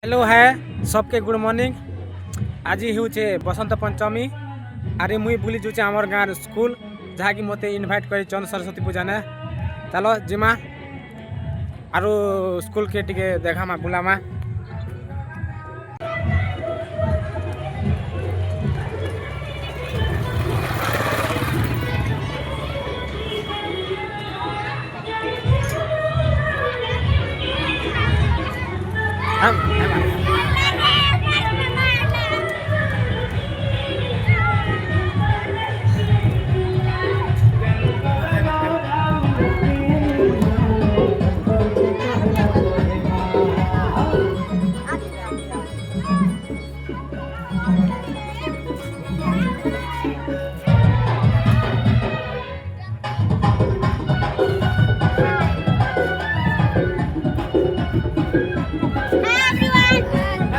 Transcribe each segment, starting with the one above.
Hello है सबके good morning. आज हूँ बसंत पंचमी। अरे मुई बुली जुचे आमर गाँव स्कूल जहाँकि मत इनभाइट कर सरस्वती पूजा ने चलो जिमा आरो स्कूल के टिके देखामा बुलामा।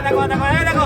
देखो देखो देखो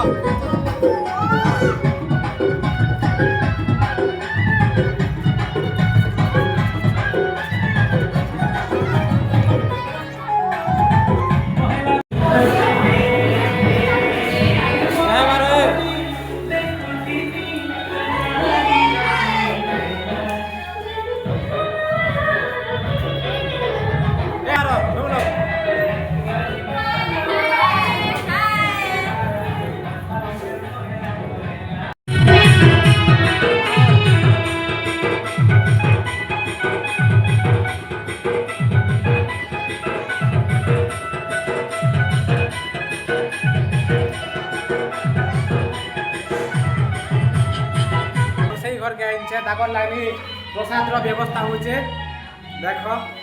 घर के प्रसाद व्यवस्था हो देख।